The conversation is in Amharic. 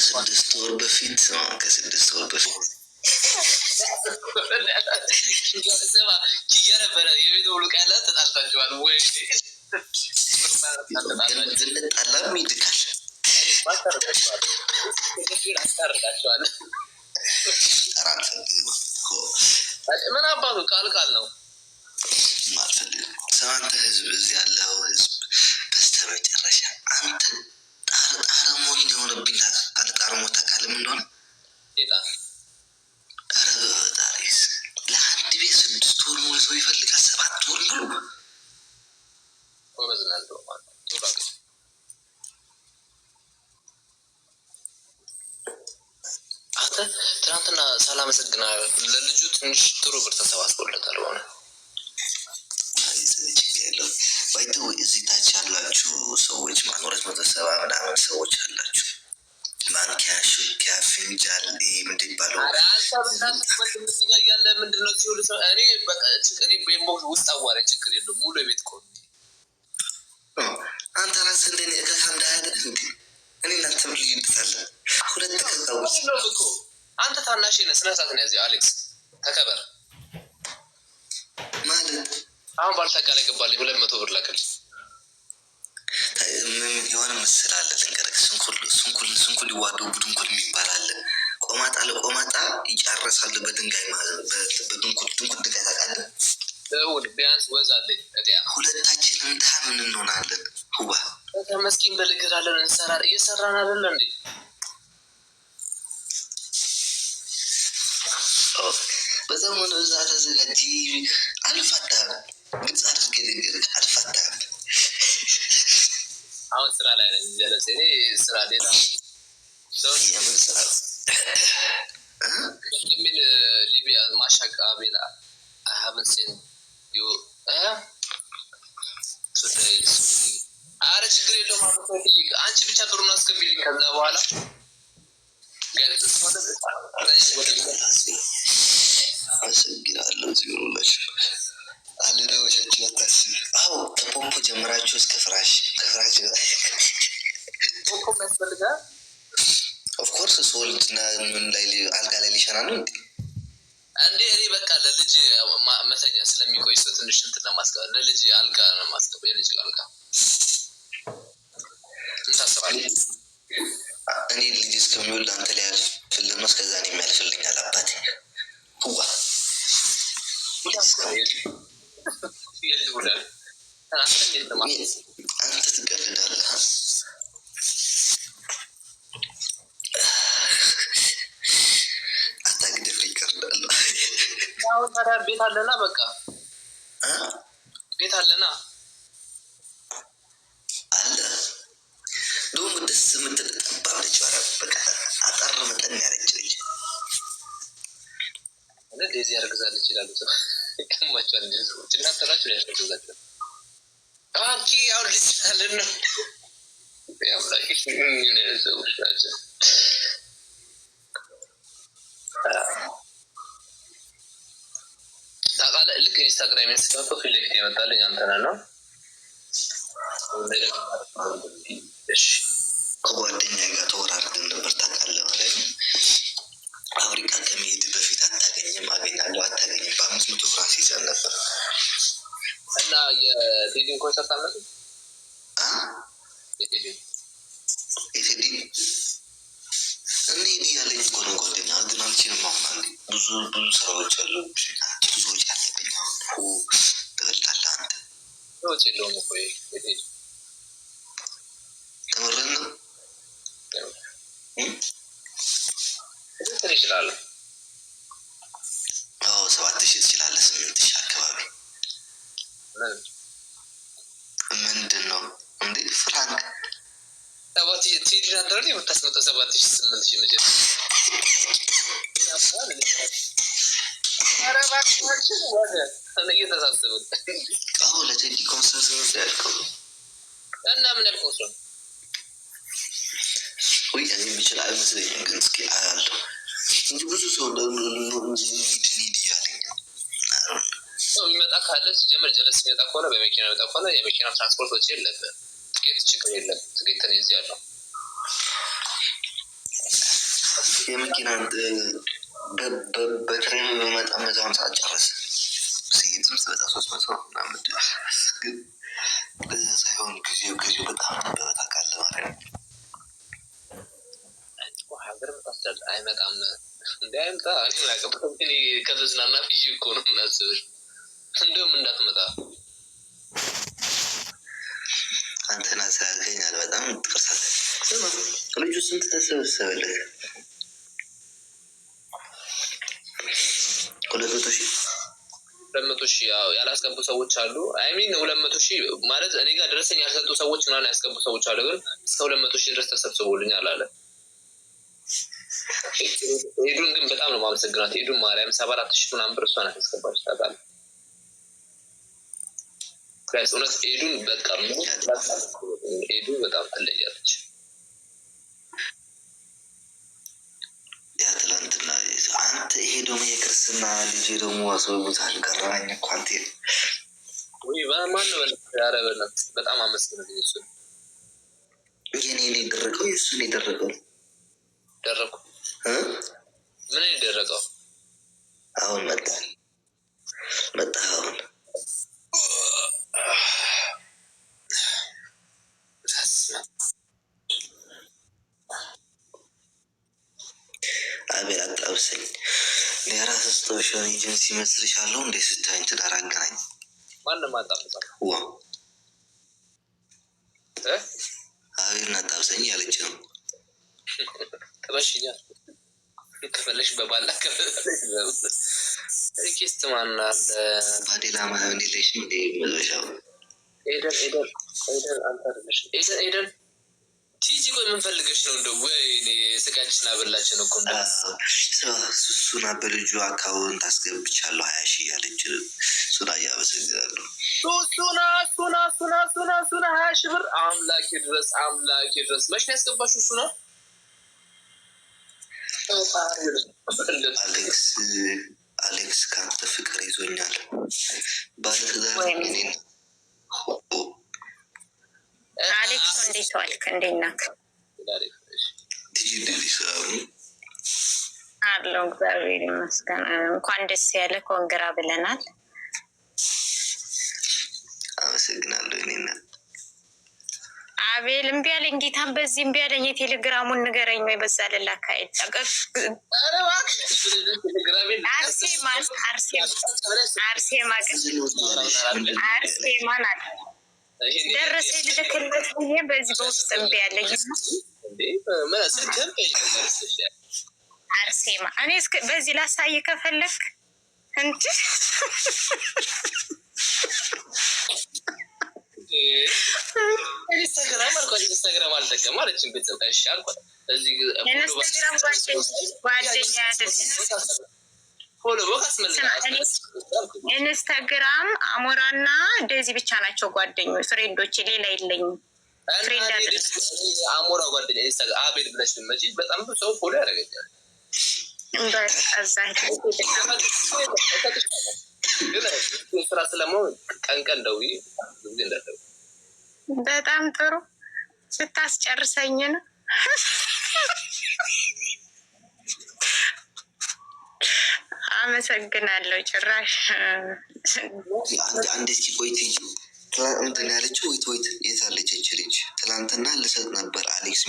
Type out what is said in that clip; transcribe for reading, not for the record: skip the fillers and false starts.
ከስድስት ወር በፊት ስማ ነበረ የቤት ሙሉ ቃላ ተጣልታችኋል ወይ? ብንጣላም ይድካል አስታርቃችኋል። ምን አባቱ ቃል ነው ማልፈልግ ሰማንተ ህዝብ እዚህ ያለው ህዝብ በስተመጨረሻ አንተን ጣረሞን የሆነብኝ ጣረሞ ተካልም እንደሆነ ጣሪስ ለአንድ ቤት 6 ወር ሙሉ ሰው ይፈልጋል። 7 ወር ሙሉ ወረዝናለሁ አንተ ትናንትና ሳላመሰግና ለልጁ ትንሽ ጥሩ ብር ተሰባስቦለታል። ሆነ ባይተው እዚህ ታች ያላችሁ ሰዎች ማኖረት መተሰባ ምናምን ሰዎች አላችሁ። ማንኪያ፣ ሹኪያ፣ ፍንጃል ምንድን ይባለው ያለ ምንድነው ሲሉ እኔ በቃ እኔ በኢንቦክስ ውስጥ አዋራ ችግር የለውም ሙሉ የቤት ኮ አንተ ራስህ እንደኔ ከካንዳ አይደል እንዴ? እኔ እናንተ ምን ልዩነታለን? ሁለት ከካውስ አንተ ታናሽ ነህ። ስነ ስርዓት ነው ያዘው። አሌክስ ተከበር ማለት አሁን ባልታቃለ ገባልኝ 200 ብር ላከልኝ። ምን የሆነ ምስል አለ ልንገርህ። ስንኩል ይዋደው ቡድንኩል የሚባል አለ። ቆማጣ ለቆማጣ ይጫረሳሉ በድንጋይ ማለት በድንኩል ድንጋይ ታውቃለህ? ደውል ቢያንስ ወዛለኝ እዲያ ሁለታችንም ምን እንሆናለን? ሁባ ተመስኪን በልግራለን እየሰራን አይደል እንዴ? በዘመኑ እዛ ተዘጋጅ አልፈታም። ግልጽ አድርገህ ንገረኝ። አልፈታም። አሁን ስራ ላይ ነኝ። ጀለስ እኔ ስራ ሌላ ሰው የምን ስራ ምን ሊቢያ ማሻቃ ቤላ I haven't seen you today. አረ ችግር የለውም። አንቺ ብቻ ጥሩና አስከሚልኝ ከዛ በኋላ አመሰግናለሁ። ዚሮላችሁ አለዳዎቻችሁ አታስብ። አዎ ከፖፖ ጀምራችሁ እስከ ፍራሽ ከፍራሽ ፖፖ ያስፈልጋል። ኦፍኮርስ ስወልድና ምን ላይ አልጋ ላይ ሊሸና ነው እንዴ? እኔ በቃ ለልጅ መተኛ ስለሚቆይ ሰው ትንሽ እንትን ለማስቀበል ለልጅ አልጋ ነው ማስቀበል። የልጅ አልጋ እንታስባለን። እኔ ልጅ እስከሚወልድ አንተ ላይ ያልፍልህ ነው። እስከዛ እኔ የሚያልፍልኛል አባቴ ሁዋ አንተ ትቀልዳለህ። አታግደፍ ይቀርዳለሁ። አሁን ታዲያ ቤት አለና በቃ ቤት አለና አለ ደግሞ ደስ የምትል ጠባብ ልጅ በቃ አጠር መጠን ያለች ልጅ እንደዚህ ያርግዛለች ይላሉ ሰው ከማቻል እንደዚህ ሰዎች እና ተራችሁ ያስፈልጋችሁ አንቺ ያው ልጅ አለና ያው ላይ ምን ሰዎች ናቸው። ታውቃለህ ልክ ኢንስታግራም ስታቶ ፊት ለፊት የመጣልኝ አንተና ነው። እሺ ከጓደኛዬ ጋር ተወራርደን ነበር ታውቃለህ ማለት ነው። አፍሪካ ከመሄድ በፊት አታገኝም አገኛለሁ አታገኝም በ500 ፍራንክ ይዘን ነበር እና የቴዲን ኮንሰርት አለ የቴዲ እኔ ያለኝ እኮ ነው ጓደኛ ግን አንቺንም አሁን ብዙ ስራዎች አሉ። ብዙዎች ያለብኝ አሁን ትበልጣለህ አንተ ሰዎች የለውም እኮ የቴዲ ተመረን ነው ትንሽ ይችላል። አዎ 7000 ትችላለህ። 8000 አካባቢ ምንድን ነው እንዴ ፍራንክ 7000 ቴዲ አንደር ነው የምታስመጣው 7000 8000 መጀመሪያ ኧረ እባክህ ወደ እየተሳሰብን አዎ ለቴዲ ኮንሰርት ነው ያልከው እና ምን ያልከው ሰው ወይ እኔ ብቻ አይመስለኝም ግን እስኪ አያለሁ እንጂ ብዙ ሰው ሰው ይመጣ ካለ ሲጀመር ጀለስ ይመጣ ከሆነ በመኪና ይመጣ ከሆነ የመኪና ትራንስፖርት ወጪ የለብህም። ትኬት ችግር የለም። ትኬት ነው እዚህ ያለው የመኪና በትሬን በመጣ 150 ሰዓት ጨረስ ሲይዝም ስበጣ 300 ምናምን ግን በዛ ሳይሆን ጊዜው በጣም በታቃለ ማለት ሀገር መጣስዳል አይመጣም እንዳይምጣ እኔ ላቀበም እኔ ከተዝናና ብዬ እኮ ነው ምናስብሽ እንደውም እንዳትመጣ አንተና ሳያገኛል በጣም ጥቅርሳት ልጁ ስንት ተሰበሰበልህ? 200,000 ያው ያላስገቡ ሰዎች አሉ። አይሚን 200,000 ማለት እኔ ጋር ድረሰኝ ያልሰጡ ሰዎች ምናምን ያስገቡ ሰዎች አሉ። ግን እስከ 200,000 ድረስ ተሰብስቦልኛል አለ። ሄዱን ግን በጣም ነው ማመሰግናት። ሄዱን ማርያም 74,000 ምናምን ብር እሷን ያስገባች ታውቃለህ። ጋይስ እውነት ሄዱን በቃ ሄዱ በጣም ትለያለች። ትላንትና አንተ ይሄ ደግሞ የክርስትና ልጅ ደግሞ አስበቡታል ቀራኝ እኮ አንተ ወይ በማን ነው ያረበና በጣም አመስግነኝ። እሱ የኔ ደረቀው እሱ ነው ደረቀው ደረቁ ምን ይደረቀው አሁን መጣ አሁን አቤል አጣብሰኝ ለራስ ስቶሽን ኤጀንሲ መስርሻለሁ እንዴ ስታይን ትዳር አገናኝ ማንም አጣብሰ ዋ አቤል አጣብሰኝ ያለች ነው ተበሽኛ ከፈለሽ በባላ ከፈለሽ ሪኪስት ማና ባዲላ ማን ዲሌሽ እንዴ መዘሻው ኤደን አንተ አይደለሽ ኤደን ቲጂ ቆይ ምን ፈልገሽ ነው እንደው ወይኔ ስቃችን አበላችን እኮ እንደ ሱና በልጁ አካውንት አስገብቻለሁ 20,000 ያለች ሱና ያበሰግዳለሁ ሱና 20,000 ብር አምላኬ ድረስ መች ነው ያስገባሽው ሱና አሌክስ ካንተ ፍቅር ይዞኛል ባለትዳር ነኝ አሌክስ እንዴት ዋልክ? እንዴት ነህ? አለሁ እግዚአብሔር ይመስገን። እንኳን ደስ ያለ ኮንግራ ብለናል። አመሰግናለሁ። እኔና አቤል እምቢ አለኝ። ጌታን በዚህ እምቢ አለኝ። የቴሌግራሙን ንገረኝ ወይ በዛ ልላካሄድ አርሴማን አለ ደረሰ ልልክለት ብዬ በዚህ በውስጥ እምቢ አለኝ። አርሴማ እኔ እስከ በዚህ ላሳይ ከፈለክ እንጂ ኢንስታግራም አልጠቀም ማለችን ቤተሰብ ታይሻል ቆይ እዚህ ኢንስታግራም ጓደኛ አይደል ኢንስታግራም አሞራና እንደዚህ ብቻ ናቸው ጓደኞች ፍሬንዶች ሌላ የለኝም። ፍሬንድ አይደል አሞራ ጓደኛ ኢንስታግራም አቤል ብለሽ ትመጪ በጣም ብዙ ሰው ፎሎ ያደርገኛል። ስራ ስለማው ቀን ደውዪ በጣም ጥሩ ስታስጨርሰኝ ነው። አመሰግናለሁ። ጭራሽ አንድ እስኪ ቆይ ትይ እንትን ያለችው ወይት የታለች ልጅ ትላንትና ልሰጥ ነበር አሌክስ